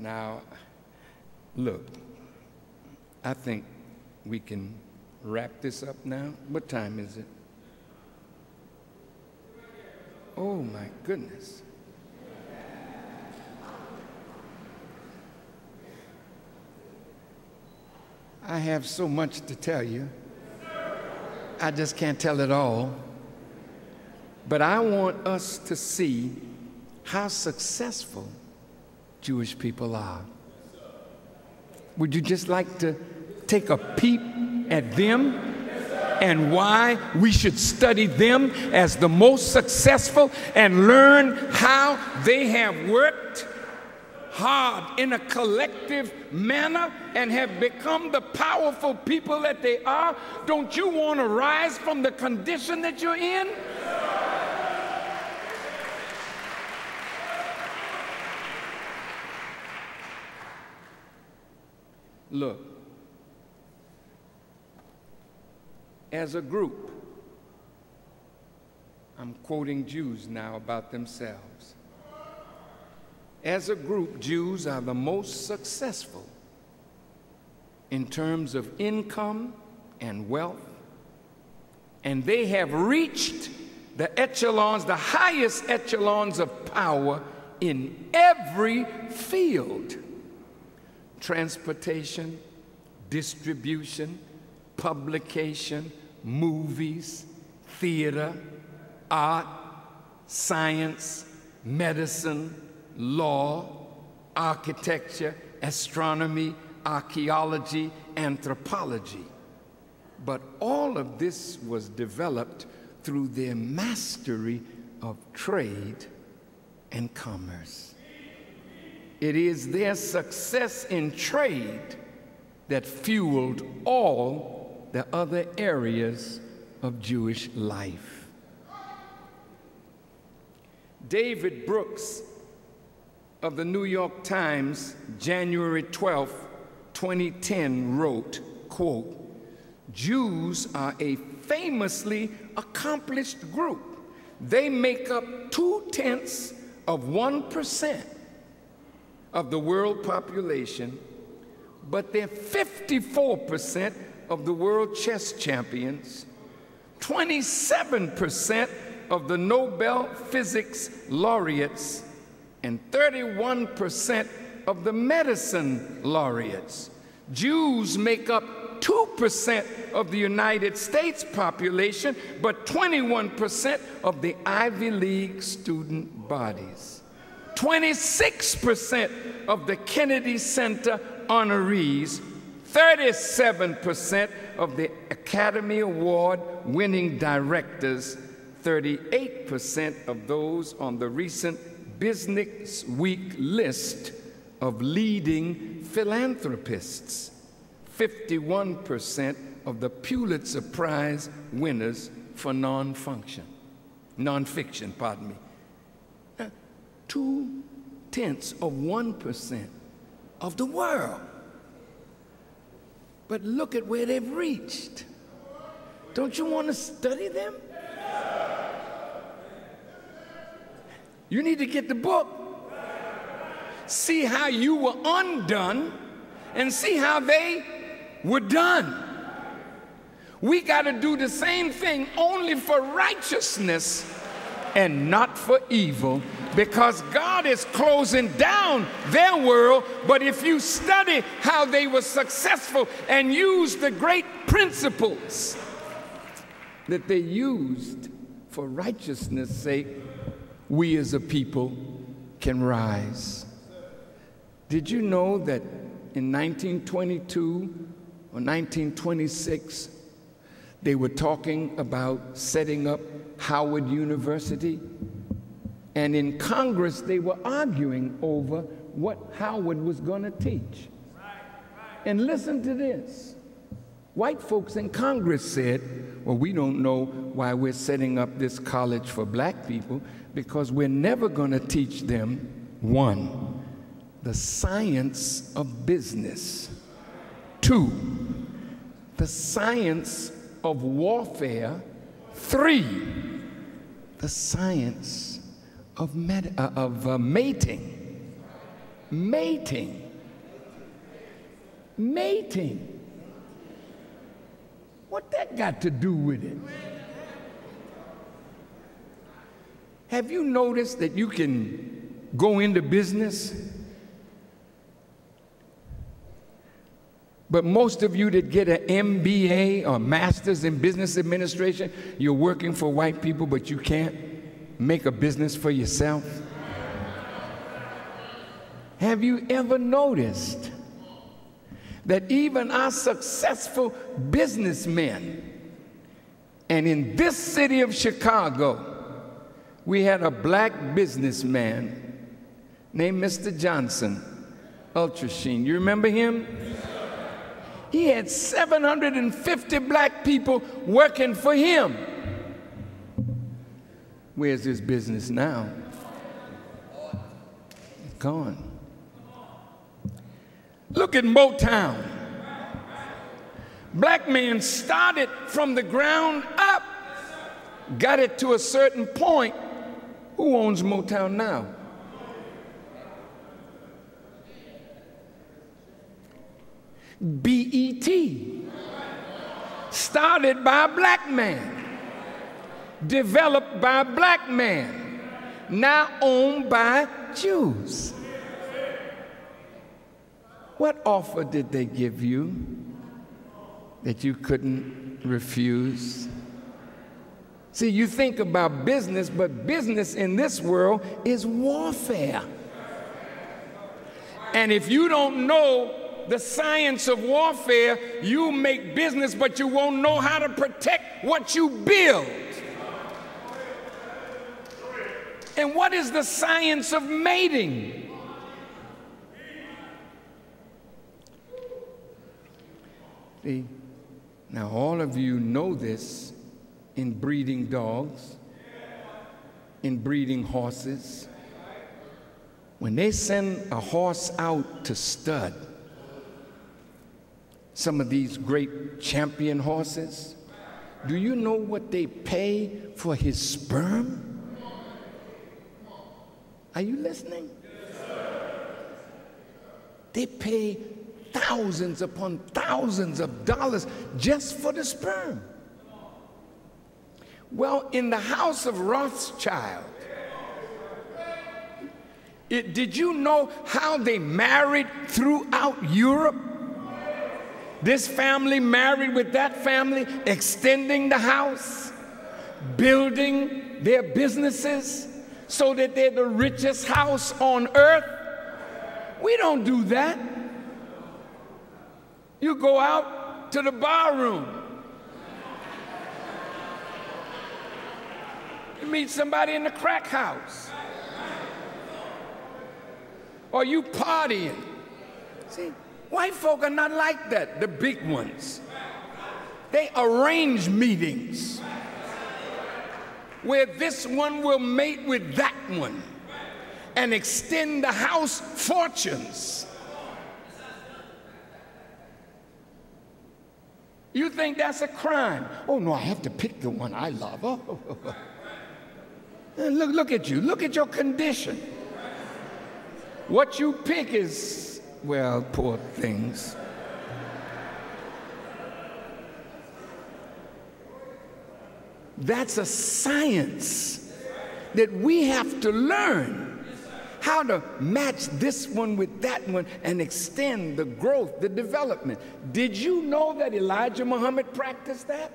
Now, look, I think we can wrap this up now. What time is it? Oh, my goodness. I have so much to tell you. I just can't tell it all. But I want us to see how successful Jewish people are. Would you just like to take a peep at them and why we should study them as the most successful and learn how they have worked hard in a collective manner and have become the powerful people that they are? Don't you want to rise from the condition that you're in? Look, as a group, I'm quoting Jews now about themselves. As a group, Jews are the most successful in terms of income and wealth, and they have reached the echelons, the highest echelons of power in every field: transportation, distribution, publication, movies, theater, art, science, medicine, law, architecture, astronomy, archaeology, anthropology. But all of this was developed through their mastery of trade and commerce. It is their success in trade that fueled all the other areas of Jewish life. David Brooks of the New York Times, January 12, 2010, wrote, quote, "Jews are a famously accomplished group. They make up 0.2% of the world population, but they're 54% of the world chess champions, 27% of the Nobel Physics laureates, and 31% of the medicine laureates. Jews make up 2% of the United States population, but 21% of the Ivy League student bodies, 26% of the Kennedy Center honorees, 37% of the Academy Award winning directors, 38% of those on the recent Business Week list of leading philanthropists, 51% of the Pulitzer Prize winners for nonfiction, 0.2% of the world. But look at where they've reached. Don't you want to study them? You need to get the book. See how you were undone and see how they were done. We got to do the same thing, only for righteousness and not for evil, because God is closing down their world. But if you study how they were successful and use the great principles that they used for righteousness' sake, we as a people can rise. Did you know that in 1922 or 1926, they were talking about setting up Howard University? And in Congress, they were arguing over what Howard was going to teach. And listen to this. White folks in Congress said, well, we don't know why we're setting up this college for black people, because we're never going to teach them, 1, the science of business, 2, the science of warfare, 3, the science of mating. Mating. Mating. What that got to do with it? Have you noticed that you can go into business, but most of you that get an MBA or Master's in Business Administration, you're working for white people, but you can't make a business for yourself? Have you ever noticed that even our successful businessmen, and in this city of Chicago, we had a black businessman named Mr. Johnson, Ultra Sheen. You remember him? He had 750 black people working for him. Where's his business now? It's gone. Look at Motown. Black men started from the ground up, got it to a certain point. Who owns Motown now? BET, started by a black man, developed by a black man, now owned by Jews. What offer did they give you that you couldn't refuse? See, you think about business, but business in this world is warfare. And if you don't know the science of warfare, you make business, but you won't know how to protect what you build. And what is the science of mating? See, now all of you know this in breeding dogs, in breeding horses. When they send a horse out to stud, some of these great champion horses, do you know what they pay for his sperm? Are you listening? They pay thousands upon thousands of dollars just for the sperm. Well, in the house of Rothschild, did you know how they married throughout Europe? This family married with that family, extending the house, building their businesses so that they're the richest house on earth. We don't do that. You go out to the bar room. You meet somebody in the crack house. Or you partying. See, white folk are not like that, the big ones. They arrange meetings where this one will mate with that one and extend the house fortunes. You think that's a crime? Oh no, I have to pick the one I love. Oh. Look at you. Look at your condition. What you pick is, well, poor things. That's a science that we have to learn. How to match this one with that one and extend the growth, the development. Did you know that Elijah Muhammad practiced that?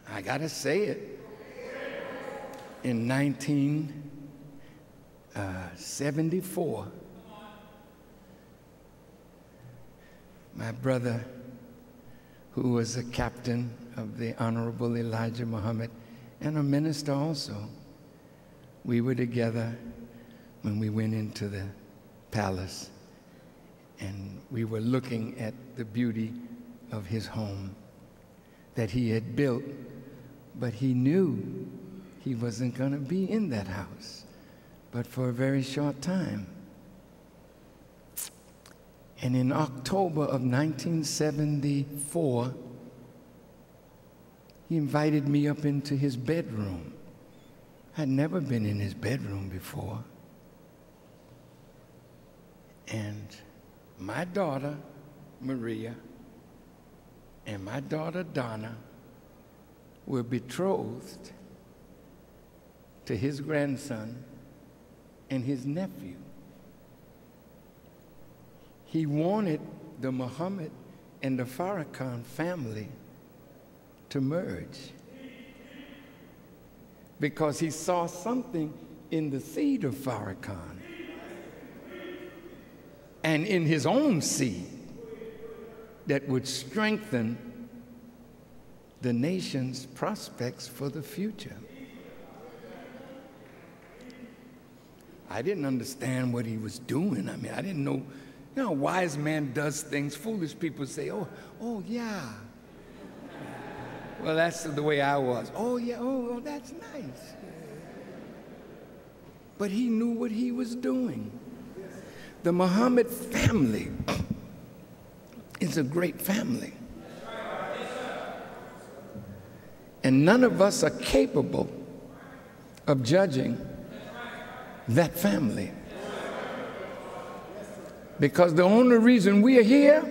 I gotta say it. In 1974, my brother, who was a captain of the Honorable Elijah Muhammad, and a minister also, we were together when we went into the palace, and we were looking at the beauty of his home that he had built, but he knew he wasn't going to be in that house, but for a very short time. And in October of 1974, he invited me up into his bedroom I'd never been in his bedroom before. And my daughter, Maria, and my daughter, Donna, were betrothed to his grandson and his nephew. He wanted the Muhammad and the Farrakhan family to merge because he saw something in the seed of Farrakhan and in his own seed that would strengthen the nation's prospects for the future. I didn't understand what he was doing. I mean, I didn't know. You know, a wise man does things. Foolish people say, oh, yeah. Well, that's the way I was. Oh, yeah, oh, that's nice. But he knew what he was doing. The Muhammad family is a great family. And none of us are capable of judging that family. Because the only reason we are here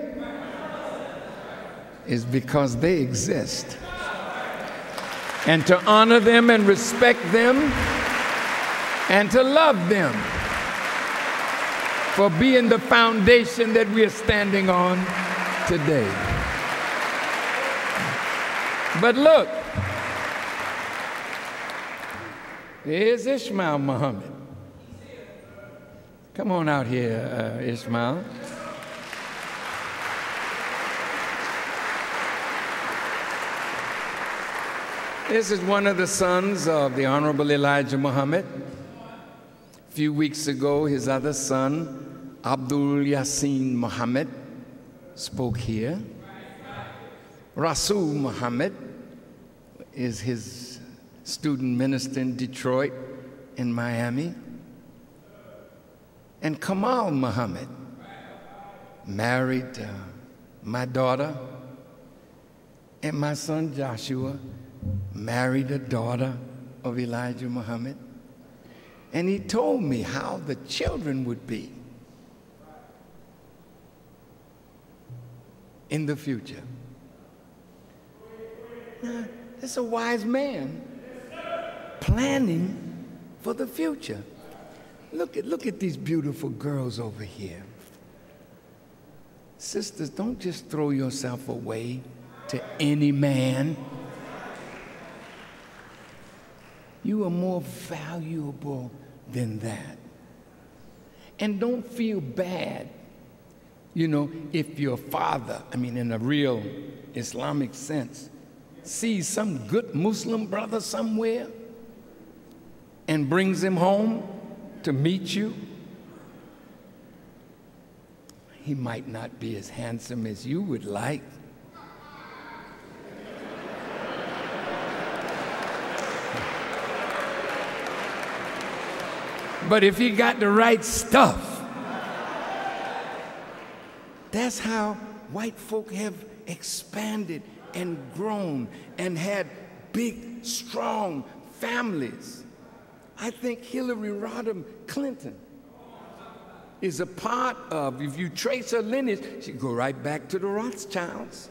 is because they exist. And to honor them and respect them and to love them for being the foundation that we are standing on today. But look, here's Ishmael Muhammad. Come on out here, Ishmael. This is one of the sons of the Honorable Elijah Muhammad. A few weeks ago, his other son, Abdul Yassin Muhammad, spoke here. Rasul Muhammad is his student minister in Detroit and Miami. And Kamal Muhammad married my daughter, and my son Joshua married a daughter of Elijah Muhammad. And he told me how the children would be in the future. Now, that's a wise man planning for the future. Look at these beautiful girls over here. Sisters, don't just throw yourself away to any man. You are more valuable than that. And don't feel bad, you know, if your father, I mean in a real Islamic sense, sees some good Muslim brother somewhere and brings him home to meet you. He might not be as handsome as you would like. But if he got the right stuff, that's how white folk have expanded and grown and had big, strong families. I think Hillary Rodham Clinton is a part of, if you trace her lineage, she go right back to the Rothschilds.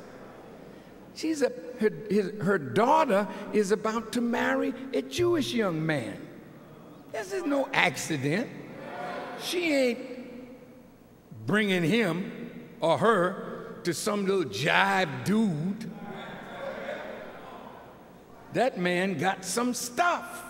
Her daughter is about to marry a Jewish young man. This is no accident. She ain't bringing him or her to some little jive dude. That man got some stuff.